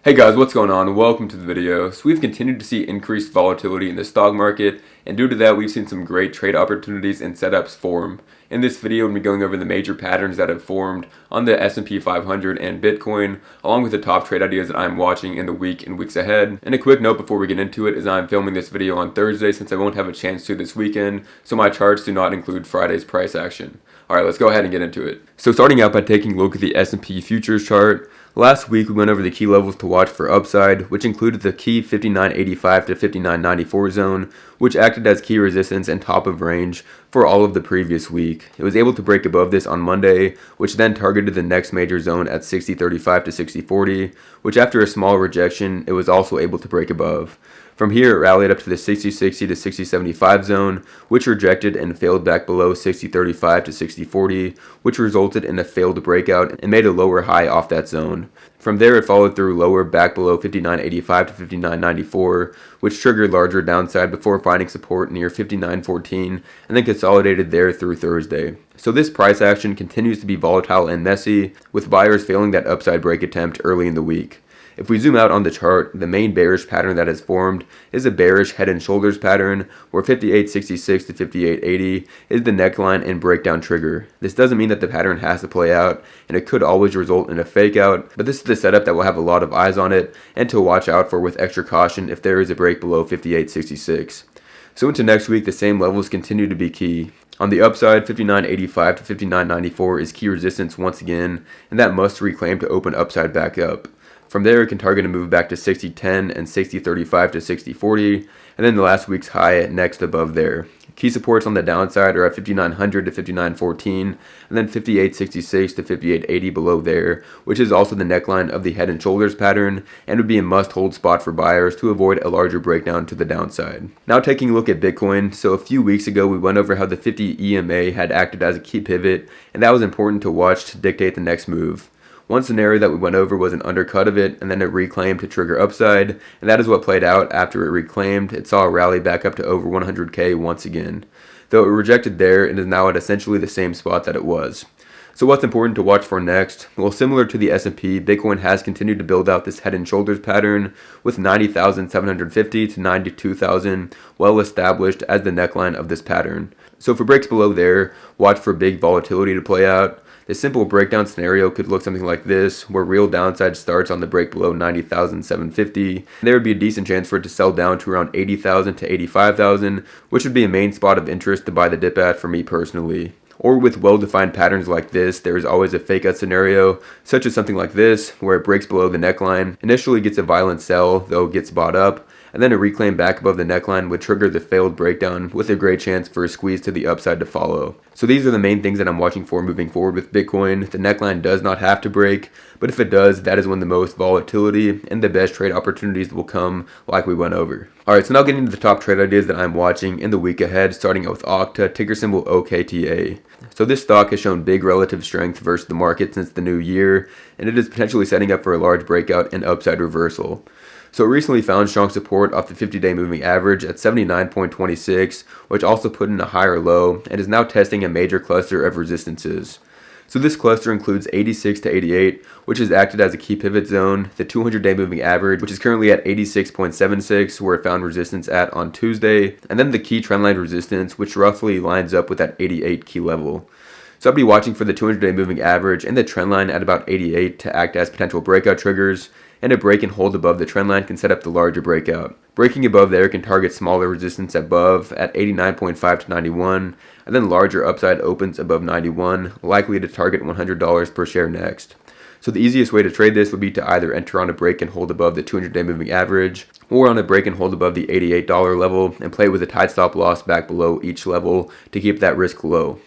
Hey guys, what's going on? Welcome to the video. So we've continued to see increased volatility in the stock market, and due to that we've seen some great trade opportunities and setups form. In this video we'll be going over the major patterns that have formed on the S&P 500 and Bitcoin, along with the top trade ideas that I'm watching in the week and weeks ahead. And a quick note before we get into it is I'm filming this video on Thursday since I won't have a chance to this weekend, so my charts do not include Friday's price action. Alright, let's go ahead and get into it. So starting out by taking a look at the S&P futures chart. Last week we went over the key levels to watch for upside, which included the key 59.85 to 59.94 zone, which acted as key resistance and top of range for all of the previous week. It was able to break above this on Monday, which then targeted the next major zone at 60.35 to 60.40, which after a small rejection, it was also able to break above. From here, it rallied up to the 60.60 to 60.75 zone, which rejected and failed back below 60.35 to 60.40, which resulted in a failed breakout and made a lower high off that zone. From there, it followed through lower back below 59.85 to 59.94, which triggered larger downside before finding support near 59.14 and then consolidated there through Thursday. So this price action continues to be volatile and messy, with buyers failing that upside break attempt early in the week. If we zoom out on the chart, the main bearish pattern that has formed is a bearish head and shoulders pattern where 58.66 to 58.80 is the neckline and breakdown trigger. This doesn't mean that the pattern has to play out, and it could always result in a fake out, but this is the setup that will have a lot of eyes on it and to watch out for with extra caution if there is a break below 58.66. So into next week, the same levels continue to be key. On the upside, 59.85 to 59.94 is key resistance once again, and that must reclaim to open upside back up. From there, it can target a move back to 60.10 and 60.35 to 60.40, and then the last week's high next above there. Key supports on the downside are at 5900 to 5914, and then 58.66 to 58.80 below there, which is also the neckline of the head and shoulders pattern, and would be a must-hold spot for buyers to avoid a larger breakdown to the downside. Now taking a look at Bitcoin, so a few weeks ago we went over how the 50 EMA had acted as a key pivot, and that was important to watch to dictate the next move. One scenario that we went over was an undercut of it, and then it reclaimed to trigger upside, and that is what played out after it reclaimed. It saw a rally back up to over 100k once again. Though it rejected there, it is now at essentially the same spot that it was. So what's important to watch for next? Well, similar to the S&P, Bitcoin has continued to build out this head and shoulders pattern with 90,750 to 92,000 well established as the neckline of this pattern. So if it breaks below there, watch for big volatility to play out. The simple breakdown scenario could look something like this, where real downside starts on the break below 90,750. There would be a decent chance for it to sell down to around 80,000 to 85,000, which would be a main spot of interest to buy the dip at for me personally. Or with well-defined patterns like this, there is always a fake out scenario, such as something like this, where it breaks below the neckline, initially gets a violent sell, though it gets bought up, and then a reclaim back above the neckline would trigger the failed breakdown with a great chance for a squeeze to the upside to follow. So these are the main things that I'm watching for moving forward with Bitcoin. The neckline does not have to break, but if it does, that is when the most volatility and the best trade opportunities will come, like we went over. Alright, so now getting to the top trade ideas that I'm watching in the week ahead, starting out with Okta, ticker symbol OKTA. So this stock has shown big relative strength versus the market since the new year, and it is potentially setting up for a large breakout and upside reversal. So it recently found strong support off the 50-day moving average at 79.26, which also put in a higher low, and is now testing a major cluster of resistances. So this cluster includes 86 to 88, which has acted as a key pivot zone, the 200-day moving average, which is currently at 86.76, where it found resistance at on Tuesday, and then the key trendline resistance, which roughly lines up with that 88 key level. So I'll be watching for the 200-day moving average and the trendline at about 88 to act as potential breakout triggers, and a break and hold above the trendline can set up the larger breakout. Breaking above there can target smaller resistance above at 89.5 to 91, and then larger upside opens above 91, likely to target $100 per share next. So the easiest way to trade this would be to either enter on a break and hold above the 200-day moving average, or on a break and hold above the $88 level, and play with a tight stop loss back below each level to keep that risk low.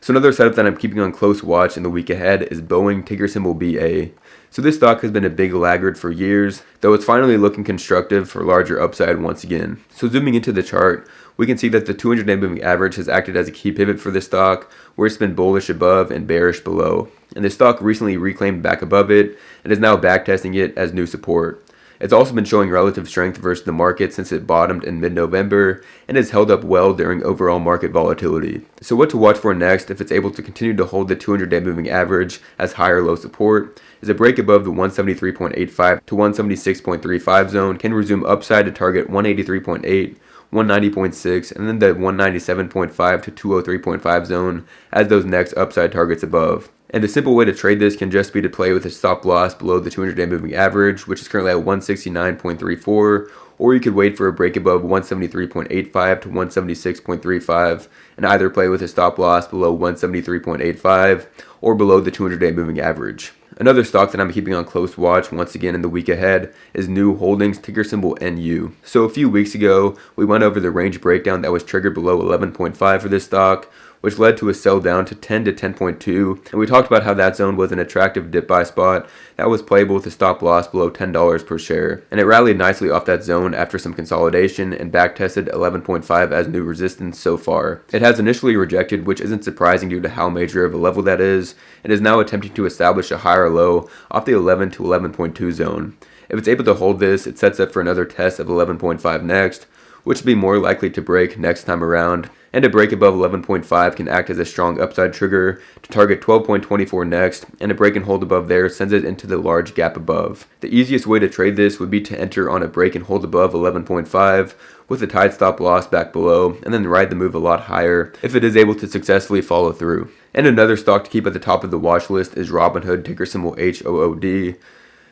So another setup that I'm keeping on close watch in the week ahead is Boeing, ticker symbol BA. So this stock has been a big laggard for years, though it's finally looking constructive for larger upside once again. So zooming into the chart, we can see that the 200-day moving average has acted as a key pivot for this stock, where it's been bullish above and bearish below. And the stock recently reclaimed back above it, and is now backtesting it as new support. It's also been showing relative strength versus the market since it bottomed in mid-November and has held up well during overall market volatility. So what to watch for next if it's able to continue to hold the 200-day moving average as high or low support is a break above the 173.85 to 176.35 zone can resume upside to target 183.8, 190.6, and then the 197.5 to 203.5 zone as those next upside targets above. And a simple way to trade this can just be to play with a stop loss below the 200-day moving average, which is currently at 169.34, or you could wait for a break above 173.85 to 176.35 and either play with a stop loss below 173.85 or below the 200-day moving average. Another stock that I'm keeping on close watch once again in the week ahead is New Holdings, ticker symbol NU. So a few weeks ago, we went over the range breakdown that was triggered below 11.5 for this stock, which led to a sell down to 10 to 10.2, and we talked about how that zone was an attractive dip buy spot that was playable with a stop loss below $10 per share. And it rallied nicely off that zone after some consolidation and backtested 11.5 as new resistance so far. It has initially rejected, which isn't surprising due to how major of a level that is, and is now attempting to establish a higher low off the 11 to 11.2 zone. If it's able to hold this, it sets up for another test of 11.5 next, which would be more likely to break next time around, and a break above 11.5 can act as a strong upside trigger to target 12.24 next, and a break and hold above there sends it into the large gap above. The easiest way to trade this would be to enter on a break and hold above 11.5 with a tight stop loss back below, and then ride the move a lot higher if it is able to successfully follow through. And another stock to keep at the top of the watch list is Robinhood, ticker symbol HOOD.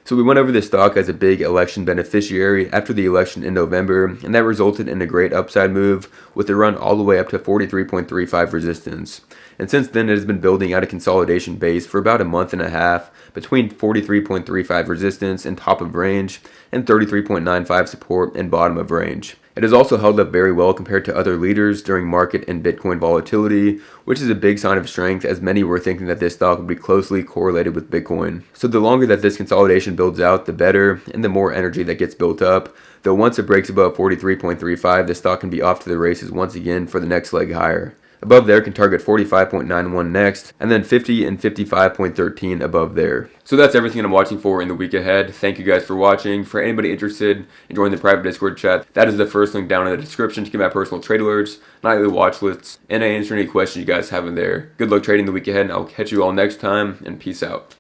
So we went over this stock as a big election beneficiary after the election in November, and that resulted in a great upside move with a run all the way up to 43.35 resistance. And since then it has been building out a consolidation base for about a month and a half between 43.35 resistance and top of range and 33.95 support and bottom of range. It has also held up very well compared to other leaders during market and Bitcoin volatility, which is a big sign of strength as many were thinking that this stock would be closely correlated with Bitcoin. So the longer that this consolidation builds out, the better, and the more energy that gets built up. Though once it breaks above 43.35, the stock can be off to the races once again for the next leg higher. Above there can target 45.91 next, and then 50 and 55.13 above there. So that's everything I'm watching for in the week ahead. Thank you guys for watching. For anybody interested in joining the private Discord chat, that is the first link down in the description to get my personal trade alerts, nightly watch lists, and I answer any questions you guys have in there. Good luck trading the week ahead, and I'll catch you all next time, and peace out.